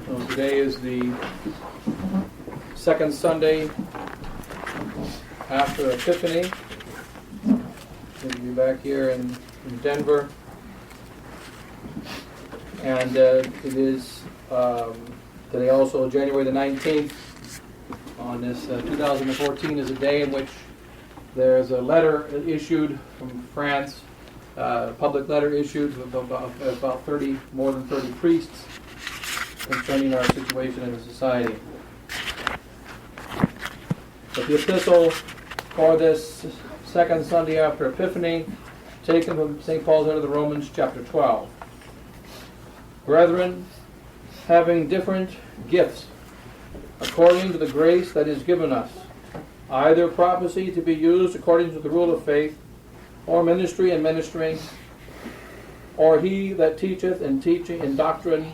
So today is the second Sunday after Epiphany. Good to be back here in Denver. And it is today also January the 19th. On this 2014 is a day in which there's a letter issued from France, public letter issued of about more than 30 priests concerning our situation in the society. But the epistle for this second Sunday after Epiphany, taken from St. Paul's letter to the Romans, chapter 12. Brethren, having different gifts, according to the grace that is given us, either prophecy to be used according to the rule of faith, or ministry and ministering, or he that teacheth and teaching in doctrine,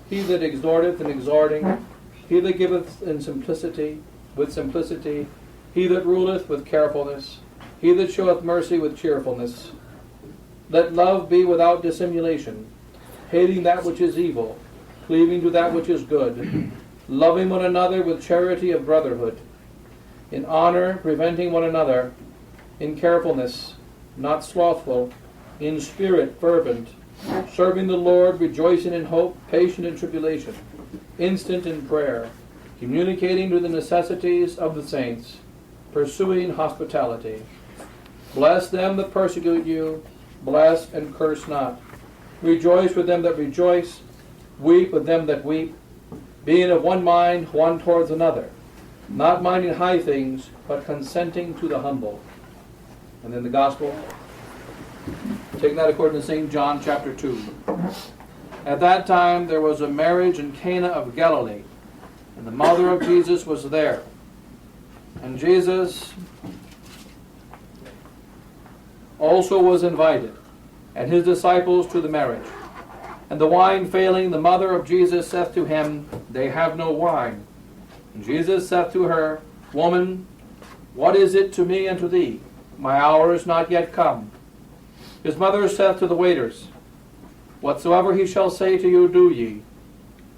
he that exhorteth and exhorting, he that giveth in simplicity with simplicity, he that ruleth with carefulness, he that showeth mercy with cheerfulness. Let love be without dissimulation, hating that which is evil, cleaving to that which is good, loving one another with charity of brotherhood, in honor preventing one another, in carefulness, not slothful, in spirit fervent, serving the Lord, rejoicing in hope, patient in tribulation, instant in prayer, communicating to the necessities of the saints, pursuing hospitality. Bless them that persecute you, bless and curse not. Rejoice with them that rejoice, weep with them that weep, being of one mind one towards another, not minding high things, but consenting to the humble. And then the Gospel, taking that according to St. John chapter 2. At that time there was a marriage in Cana of Galilee, and the mother of Jesus was there. And Jesus also was invited, and his disciples to the marriage. And the wine failing, the mother of Jesus saith to him, They have no wine. And Jesus saith to her, Woman, what is it to me and to thee? My hour is not yet come. His mother saith to the waiters, Whatsoever he shall say to you, do ye.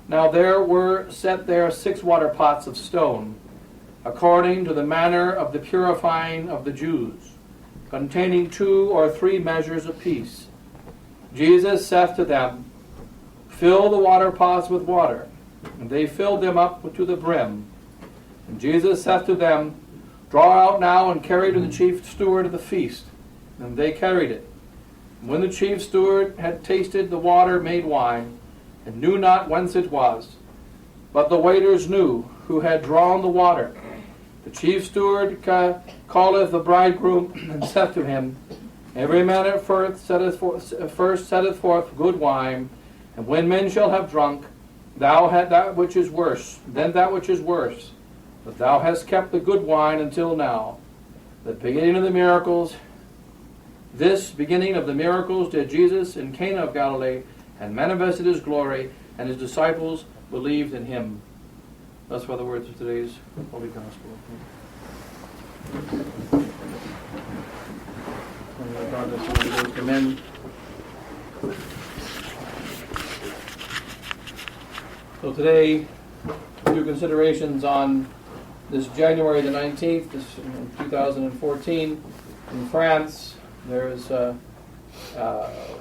Now there were set there 6 water pots of stone, according to the manner of the purifying of the Jews, containing 2 or 3 measures apiece. Jesus saith to them, Fill the water pots with water. And they filled them up to the brim. And Jesus saith to them, Draw out now and carry to the chief steward of the feast. And they carried it. And when the chief steward had tasted the water made wine, and knew not whence it was, but the waiters knew who had drawn the water, the chief steward calleth the bridegroom, and saith to him, Every man at first setteth forth good wine, and when men shall have drunk, thou hast that which is worse, then that which is worse. But thou hast kept the good wine until now. The beginning of the miracles, this beginning of the miracles did Jesus in Cana of Galilee, and manifested his glory, and his disciples believed in him. Thus were the words of today's Holy Gospel. God, let's commend. So today, 2 considerations on this January the 19th, this 2014, in France. There is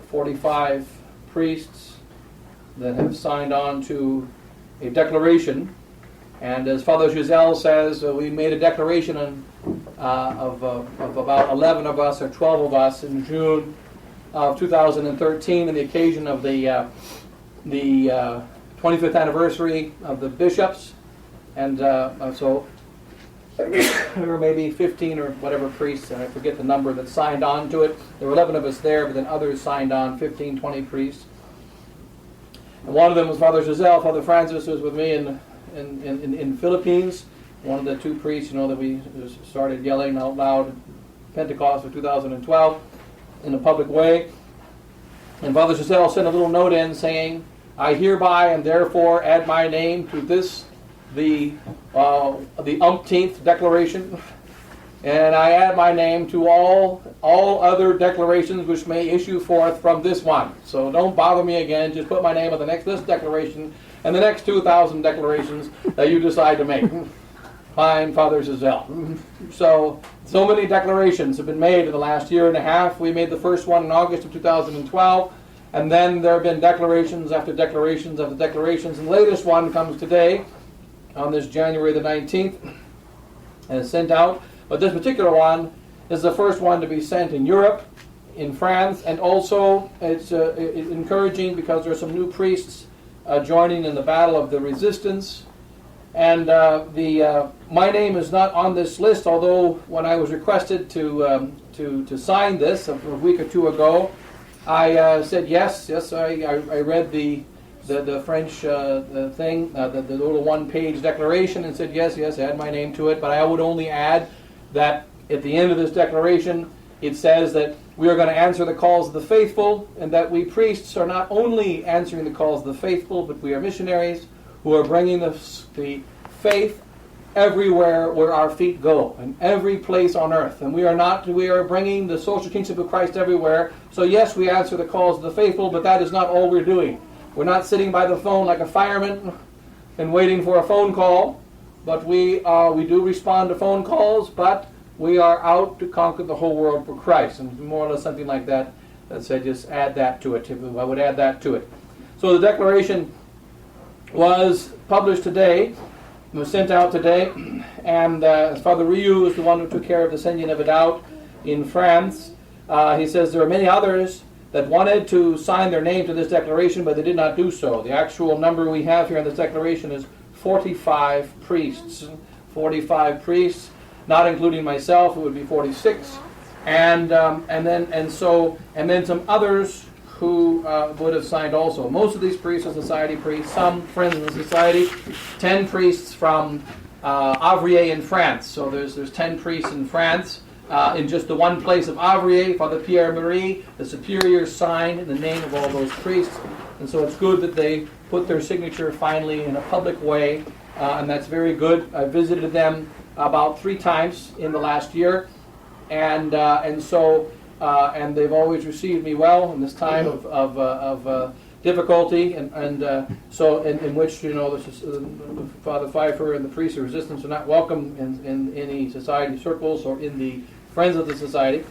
45 priests that have signed on to a declaration. And as Father Giselle says, we made a declaration of about 11 of us or 12 of us in June of 2013 on the occasion of the 25th anniversary of the bishops. And so there were maybe 15 or whatever priests, and I forget the number, that signed on to it. There were 11 of us there, but then others signed on, 15, 20 priests. And one of them was Father Giselle. Father Francis was with me in Philippines. One of the 2 priests, that we started yelling out loud Pentecost of 2012 in a public way. And Father Giselle sent a little note in saying, I hereby and therefore add my name to this, the umpteenth declaration And I add my name to all other declarations which may issue forth from this one. So don't bother me again. Just put my name on this declaration and the next 2,000 declarations that you decide to make. Fine, Father Giselle. So many declarations have been made in the last year and a half. We made the first one in August of 2012. And then there have been declarations after declarations after declarations. And the latest one comes today on this January the 19th and is sent out. But this particular one is the first one to be sent in Europe, in France, and also it's encouraging because there are some new priests joining in the battle of the resistance. And my name is not on this list, although when I was requested to sign this a week or two ago, I said yes. I read the French thing, the little one-page declaration, and said yes, add my name to it. But I would only add that at the end of this declaration, it says that we are going to answer the calls of the faithful, and that we priests are not only answering the calls of the faithful, but we are missionaries who are bringing the faith everywhere where our feet go, in every place on earth. And we are bringing the social kingship of Christ everywhere. So yes, we answer the calls of the faithful, but that is not all we're doing. We're not sitting by the phone like a fireman and waiting for a phone call, but we do respond to phone calls, but we are out to conquer the whole world for Christ. And more or less something like that. Let's say just add that to it. I would add that to it. So the declaration was published today. It was sent out today. And Father Ryu is the one who took care of the sending of it out in France. He says there are many others that wanted to sign their name to this declaration, but they did not do so. The actual number we have here in this declaration is 45 priests. 45 priests, not including myself, it would be 46. And then some others who would have signed also. Most of these priests are society priests, some friends of the society. 10 priests from Avrier in France. So there's 10 priests in France. In just the one place of Avrier, Father Pierre Marie, the superior, signed in the name of all those priests. And so it's good that they put their signature finally in a public way, and that's very good. I visited them about 3 times in the last year, and they've always received me well in this time of difficulty, in which Father Pfeiffer and the priests of resistance are not welcome in any society circles or in the friends of the society.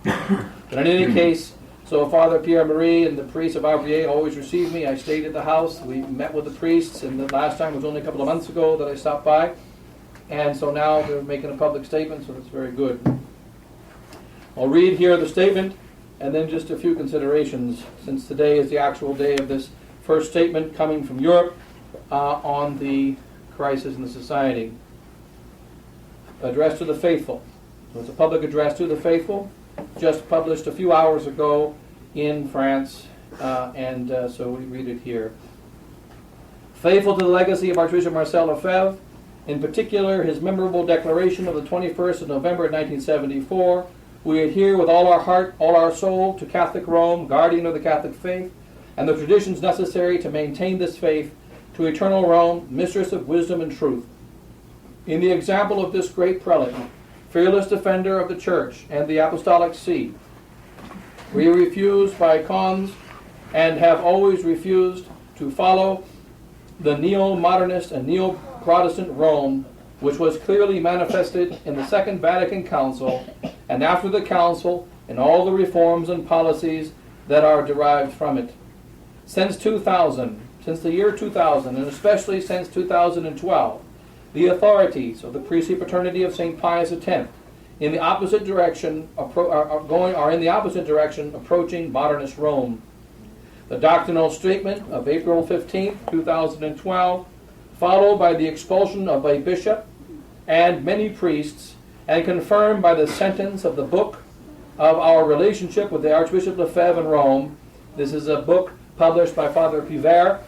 But in any case, so Father Pierre Marie and the priests of Avrier always received me. I stayed at the house. We met with the priests, and the last time was only a couple of months ago that I stopped by. And so now they're making a public statement, so that's very good. I'll read here the statement, and then just a few considerations, since today is the actual day of this first statement coming from Europe on the crisis in the society. Address to the faithful. So it's a public address to the faithful, just published a few hours ago in France, so we read it here. Faithful to the legacy of Archbishop Marcel Lefebvre, in particular his memorable declaration of the 21st of November 1974, we adhere with all our heart, all our soul to Catholic Rome, guardian of the Catholic faith, and the traditions necessary to maintain this faith, to eternal Rome, mistress of wisdom and truth. In the example of this great prelate, fearless defender of the Church and the Apostolic See, we refuse by cons and have always refused to follow the neo-modernist and neo-Protestant Rome, which was clearly manifested in the Second Vatican Council and after the Council in all the reforms and policies that are derived from it. Since the year 2000, and especially since 2012, the authorities of the priestly fraternity of St. Pius X are in the opposite direction approaching modernist Rome. The doctrinal statement of April 15, 2012, followed by the expulsion of a bishop and many priests, and confirmed by the sentence of the book of our relationship with the Archbishop Lefebvre in Rome. This is a book published by Father Pfeiffer,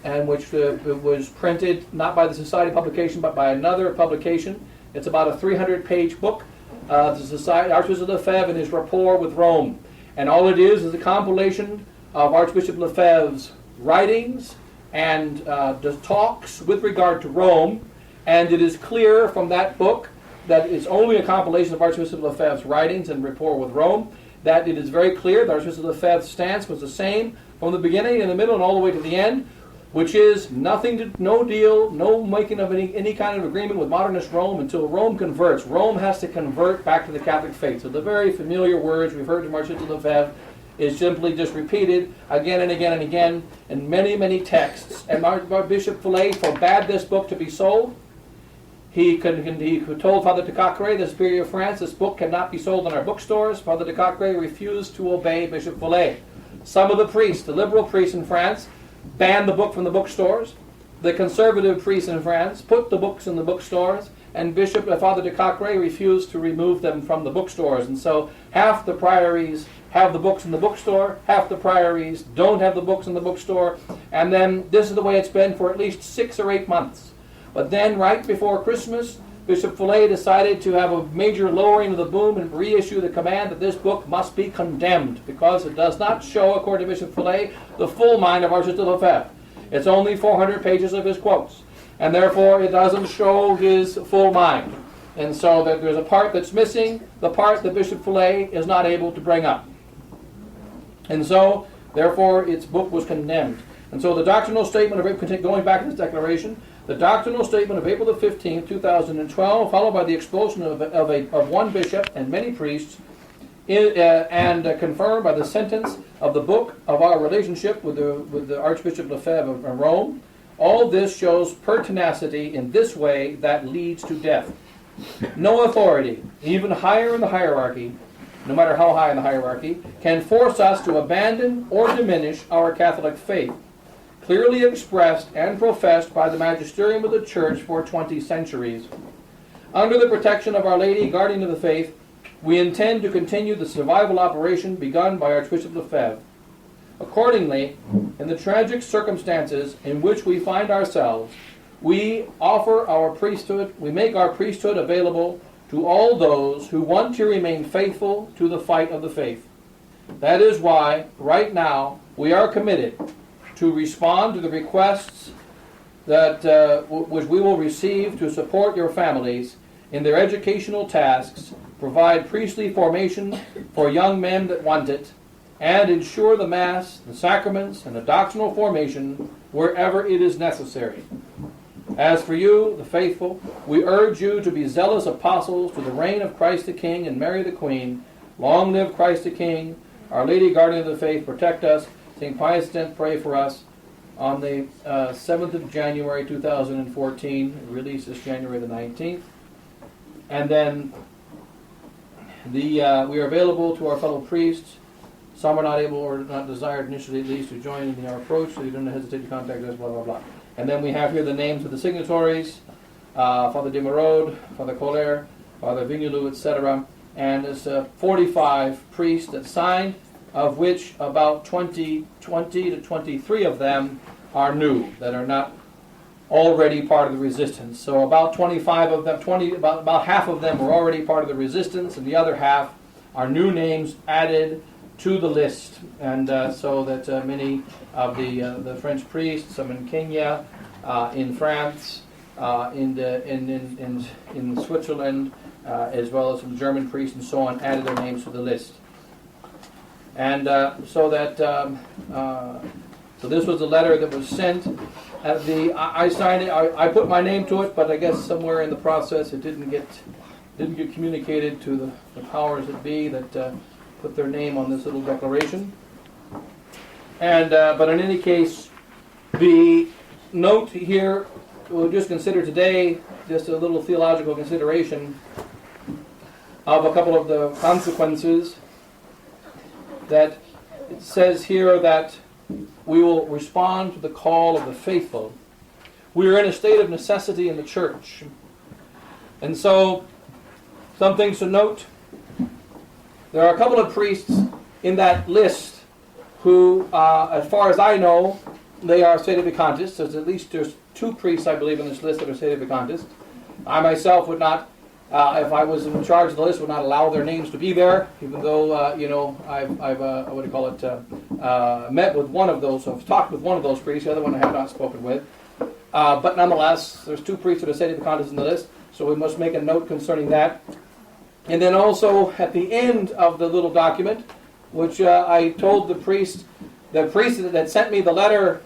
and which was printed not by the Society publication, but by another publication. It's about a 300-page book, the Society, Archbishop Lefebvre and his rapport with Rome. And all it is a compilation of Archbishop Lefebvre's writings and the talks with regard to Rome. And it is clear from that book that it's only a compilation of Archbishop Lefebvre's writings and rapport with Rome, that it is very clear that Archbishop Lefebvre's stance was the same from the beginning, in the middle, and all the way to the end, which is no deal, no making of any kind of agreement with modernist Rome until Rome converts. Rome has to convert back to the Catholic faith. So the very familiar words we've heard from Archbishop Lefebvre is simply just repeated again and again and again in many, many texts. And Bishop Fellay forbade this book to be sold. He told Father de Cacré, the Superior of France, this book cannot be sold in our bookstores. Father de Cacré refused to obey Bishop Fellay. Some of the priests, the liberal priests in France, banned the book from the bookstores. The conservative priests in France put the books in the bookstores, and Father de Cacré refused to remove them from the bookstores. And so half the priories have the books in the bookstore, half the priories don't have the books in the bookstore, and then this is the way it's been for at least 6 or 8 months. But then right before Christmas, Bishop Fellay decided to have a major lowering of the boom and reissue the command that this book must be condemned because it does not show, according to Bishop Fellay, the full mind of Archbishop Lefebvre. It's only 400 pages of his quotes, and therefore it doesn't show his full mind. And so that there's a part that's missing, the part that Bishop Fellay is not able to bring up. And so, therefore, its book was condemned. And so the doctrinal statement of going back to this declaration, the doctrinal statement of April the 15th, 2012, followed by the expulsion of one bishop and many priests, and confirmed by the sentence of the book of our relationship with the Archbishop Lefebvre of Rome. All this shows pertinacity in this way that leads to death. No authority, even higher in the hierarchy, no matter how high in the hierarchy, can force us to abandon or diminish our Catholic faith, clearly expressed and professed by the magisterium of the Church for 20 centuries. Under the protection of Our Lady, Guardian of the Faith, we intend to continue the survival operation begun by Archbishop Lefebvre. Accordingly, in the tragic circumstances in which we find ourselves, we make our priesthood available to all those who want to remain faithful to the fight of the faith. That is why, right now, we are committed to respond to the requests that which we will receive to support your families in their educational tasks, provide priestly formation for young men that want it, and ensure the Mass, the sacraments, and the doctrinal formation wherever it is necessary. As for you, the faithful, we urge you to be zealous apostles to the reign of Christ the King and Mary the Queen. Long live Christ the King. Our Lady, Guardian of the Faith, protect us. St. Pius X, pray for us. On the 7th of January 2014, release is January the 19th. And then we are available to our fellow priests. Some are not able or not desired initially at least to join in our approach, so you don't hesitate to contact us, blah, blah, blah. And then we have here the names of the signatories, Father de Merode, Father Colère, Father Vignolou, etc. And there's 45 priests that signed, of which about 20 to 23 of them are new, that are not already part of the resistance. So about 25 of them, about half of them were already part of the resistance, and the other half are new names added to the list. And so that many of the French priests, some in Kenya, in France, in Switzerland, as well as some German priests and so on, added their names to the list. And so this was a letter that was sent. I signed it. I put my name to it, but I guess somewhere in the process it didn't get communicated to the powers that be that put their name on this little declaration. And but in any case, the note here we'll just consider today just a little theological consideration of a couple of the consequences. That it says here that we will respond to the call of the faithful. We are in a state of necessity in the church. And so, some things to note. There are a couple of priests in that list who, as far as I know, they are sedevacantists. There's 2 priests, I believe, in this list that are sedevacantists. I myself would not, if I was in charge of the list, would not allow their names to be there, even though, I've met with one of those, I've talked with one of those priests, the other one I have not spoken with. But nonetheless, there's 2 priests that are sedevacantists in the list. So we must make a note concerning that. And then also at the end of the little document, which I told the priest that sent me the letter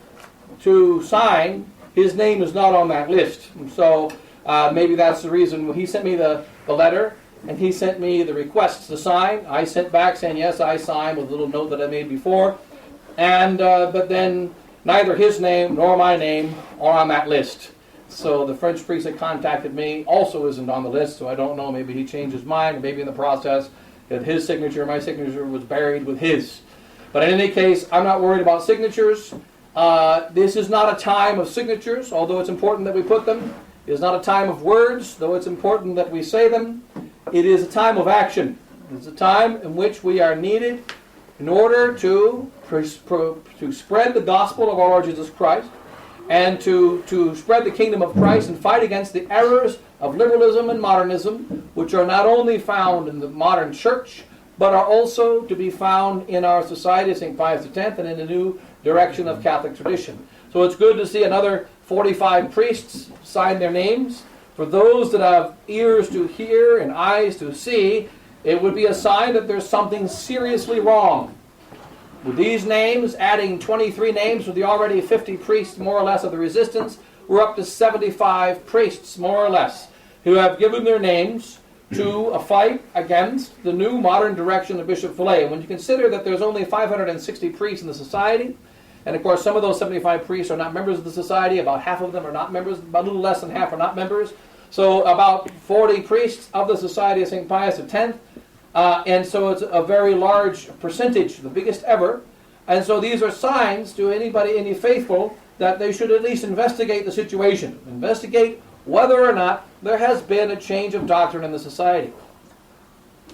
to sign, his name is not on that list. And so maybe that's the reason. He sent me the letter, and he sent me the request to sign. I sent back saying, yes, I sign, with a little note that I made before. And but then neither his name nor my name are on that list. So the French priest that contacted me also isn't on the list, so I don't know. Maybe he changed his mind, maybe in the process that his signature, my signature, was buried with his. But in any case, I'm not worried about signatures. This is not a time of signatures, although it's important that we put them. It is not a time of words, though it's important that we say them. It is a time of action. It's a time in which we are needed in order to spread the gospel of our Lord Jesus Christ, and to spread the kingdom of Christ and fight against the errors of liberalism and modernism, which are not only found in the modern church, but are also to be found in our society of St. Pius X and in the new direction of Catholic tradition. So it's good to see another 45 priests sign their names. For those that have ears to hear and eyes to see, it would be a sign that there's something seriously wrong. With these names, adding 23 names with the already 50 priests, more or less, of the resistance, we're up to 75 priests, more or less, who have given their names to a fight against the new modern direction of Bishop Fellay. When you consider that there's only 560 priests in the society, and of course some of those 75 priests are not members of the society, about half of them are not members, about a little less than half are not members, so about 40 priests of the Society of St. Pius X, and so it's a very large percentage, the biggest ever. And so these are signs to anybody, any faithful, that they should at least investigate the situation. Investigate whether or not there has been a change of doctrine in the society.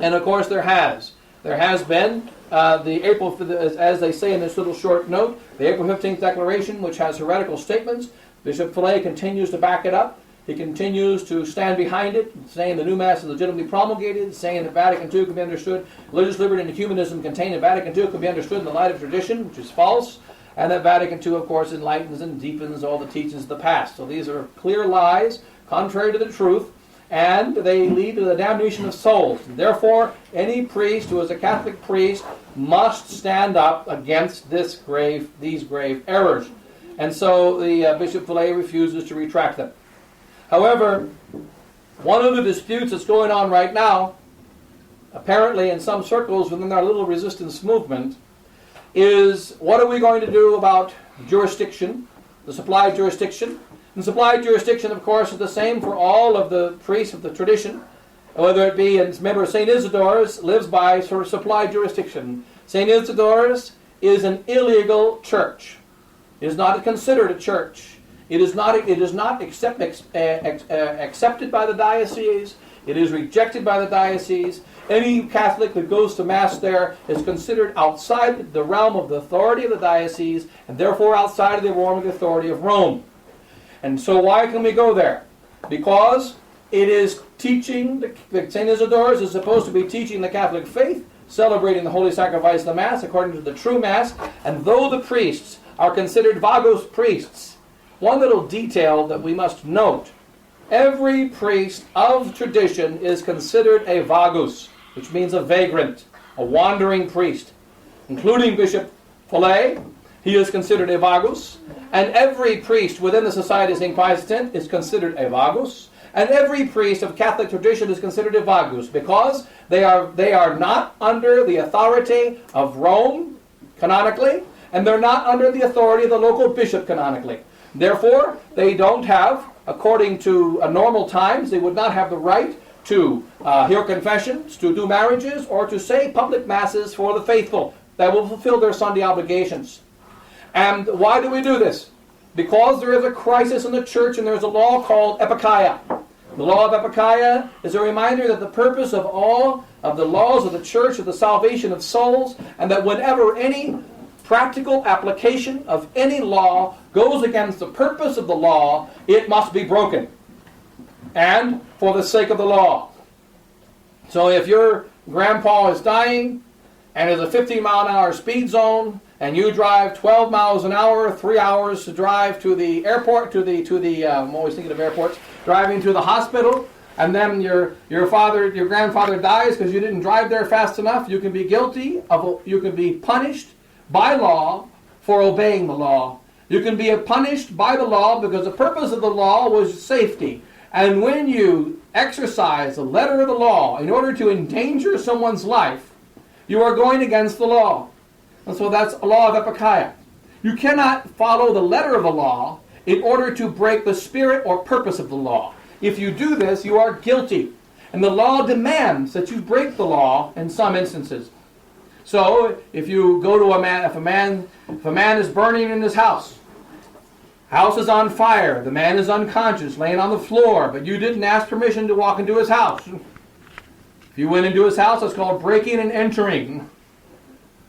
And of course there has. There has been the April, as they say in this little short note, the April 15th declaration, which has heretical statements. Bishop Fellay continues to back it up. He continues to stand behind it, saying the new Mass is legitimately promulgated, saying that Vatican II can be understood, religious liberty and humanism contained in Vatican II can be understood in the light of tradition, which is false, and that Vatican II, of course, enlightens and deepens all the teachings of the past. So these are clear lies, contrary to the truth, and they lead to the damnation of souls. And therefore, any priest who is a Catholic priest must stand up against these grave errors. And so the Bishop Fellay refuses to retract them. However, one of the disputes that's going on right now, apparently in some circles within our little resistance movement, is what are we going to do about jurisdiction, the supplied jurisdiction? And supplied jurisdiction, of course, is the same for all of the priests of the tradition, whether it be, and remember, St. Isidore's lives by sort of supplied jurisdiction. St. Isidore's is an illegal church. It is not considered a church. It is not accepted by the diocese. It is rejected by the diocese. Any Catholic that goes to Mass there is considered outside the realm of the authority of the diocese, and therefore outside of the realm of the authority of Rome. And so why can we go there? Because it is teaching, St. Isidore's is supposed to be teaching the Catholic faith, celebrating the Holy Sacrifice of the Mass according to the true Mass, and though the priests are considered vagos priests, one little detail that we must note, every priest of tradition is considered a vagus, which means a vagrant, a wandering priest, including Bishop Fellay. He is considered a vagus, and every priest within the Society of St. Pius X is considered a vagus, and every priest of Catholic tradition is considered a vagus, because they are not under the authority of Rome, canonically, and they're not under the authority of the local bishop, canonically. Therefore, they don't have, according to normal times, they would not have the right to hear confessions, to do marriages, or to say public masses for the faithful that will fulfill their Sunday obligations. And why do we do this? Because there is a crisis in the church, and there's a law called epikeia. The law of epikeia is a reminder that the purpose of all of the laws of the church is the salvation of souls, and that whenever any practical application of any law goes against the purpose of the law, it must be broken. And for the sake of the law. So if your grandpa is dying, and there's a 15-mile-an-hour speed zone, and you drive 12 miles an hour, 3 hours to drive to the airport, I'm always thinking of airports, driving to the hospital, and then your grandfather dies because you didn't drive there fast enough, you can be you can be punished by law for obeying the law. You can be punished by the law because the purpose of the law was safety. And when you exercise the letter of the law in order to endanger someone's life, you are going against the law. And so that's a law of epikeia. You cannot follow the letter of the law in order to break the spirit or purpose of the law. If you do this, you are guilty. And the law demands that you break the law in some instances. So, if you go to if a man is burning in his house is on fire, the man is unconscious, laying on the floor, but you didn't ask permission to walk into his house. If you went into his house, it's called breaking and entering.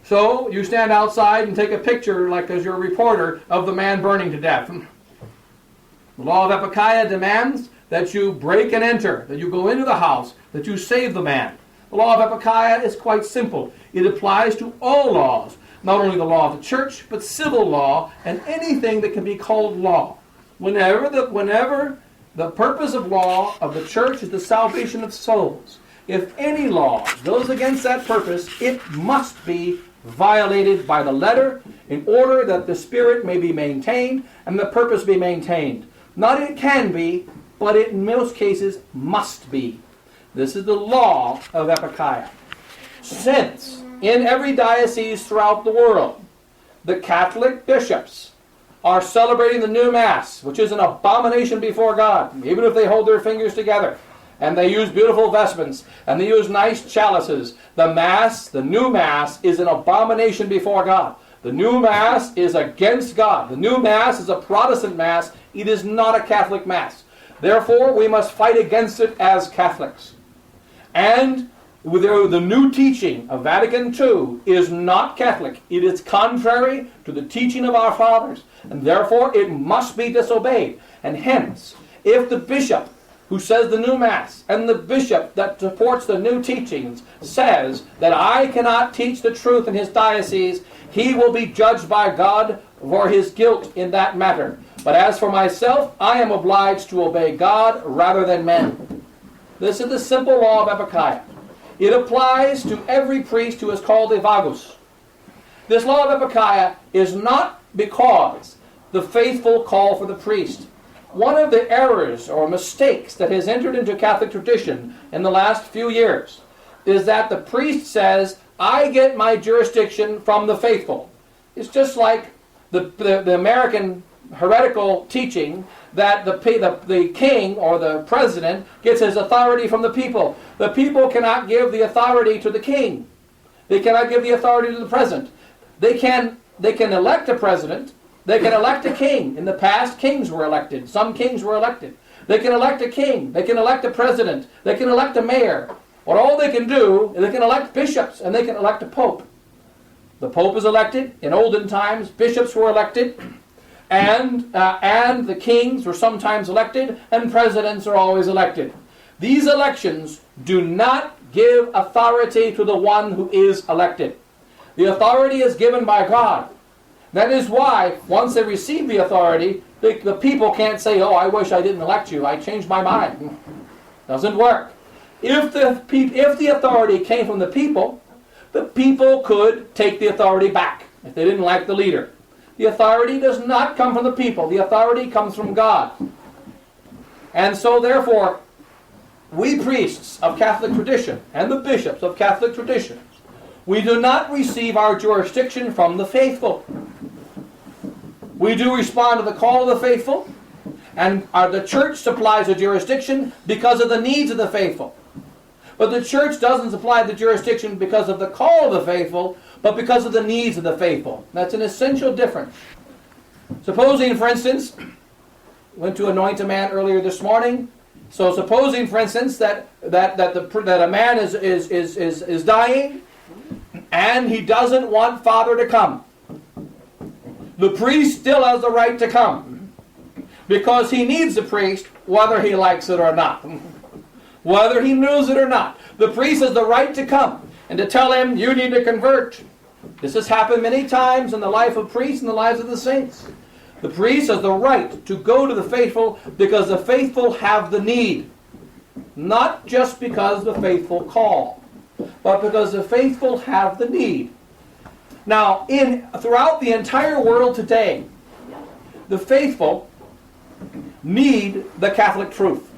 So, you stand outside and take a picture, like as your reporter, of the man burning to death. The law of epikeia demands that you break and enter, that you go into the house, that you save the man. The law of epikeia is quite simple. It applies to all laws, not only the law of the church, but civil law and anything that can be called law. Whenever the purpose of law of the church is the salvation of souls, if any law goes against that purpose, it must be violated by the letter in order that the spirit may be maintained and the purpose be maintained. Not it can be, but it in most cases must be. This is the law of epikeia. Since in every diocese throughout the world, the Catholic bishops are celebrating the new Mass, which is an abomination before God, even if they hold their fingers together, and they use beautiful vestments, and they use nice chalices. The Mass, the new Mass, is an abomination before God. The new Mass is against God. The new Mass is a Protestant Mass. It is not a Catholic Mass. Therefore, we must fight against it as Catholics. And the new teaching of Vatican II is not Catholic. It is contrary to the teaching of our fathers, and therefore it must be disobeyed. And hence, if the bishop who says the new Mass and the bishop that supports the new teachings says that I cannot teach the truth in his diocese, he will be judged by God for his guilt in that matter. But as for myself, I am obliged to obey God rather than men. This is the simple law of epikeia. It applies to every priest who is called a vagus. This law of epikeia is not because the faithful call for the priest. One of the errors or mistakes that has entered into Catholic tradition in the last few years is that the priest says, I get my jurisdiction from the faithful. It's just like the American heretical teaching that the king or the president gets his authority from the people. The people cannot give the authority to the king. They cannot give the authority to the president. They can elect a president. They can elect a king. In the past, kings were elected. Some kings were elected. They can elect a king. They can elect a president. They can elect a mayor. But all they can do is they can elect bishops and they can elect a pope. The pope is elected. In olden times, bishops were elected. And the kings were sometimes elected, and presidents are always elected. These elections do not give authority to the one who is elected. The authority is given by God. That is why, once they receive the authority, the people can't say, oh, I wish I didn't elect you. I changed my mind. Doesn't work. If the authority came from the people could take the authority back if they didn't like the leader. The authority does not come from the people. The authority comes from God. And so, therefore, we priests of Catholic tradition and the bishops of Catholic tradition, we do not receive our jurisdiction from the faithful. We do respond to the call of the faithful, and the church supplies a jurisdiction because of the needs of the faithful. But the church doesn't supply the jurisdiction because of the call of the faithful, but because of the needs of the faithful. That's an essential difference. Supposing, for instance, went to anoint a man earlier this morning. So supposing, for instance, that a man is dying, and he doesn't want Father to come. The priest still has the right to come, because he needs the priest whether he likes it or not. Whether he knows it or not. The priest has the right to come and to tell him, you need to convert. This has happened many times in the life of priests and the lives of the saints. The priest has the right to go to the faithful because the faithful have the need. not just because the faithful call, but because the faithful have the need. Now, throughout the entire world today, the faithful need the Catholic truth.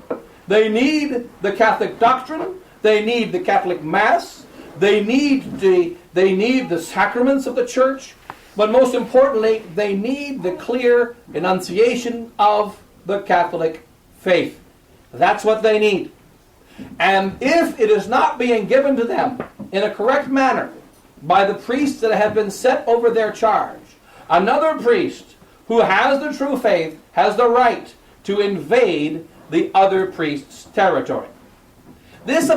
They need the Catholic doctrine. They need the Catholic Mass. They need the sacraments of the Church. But most importantly, they need the clear enunciation of the Catholic faith. That's what they need. And if it is not being given to them in a correct manner by the priests that have been set over their charge, another priest who has the true faith has the right to invade the other priest's territory. This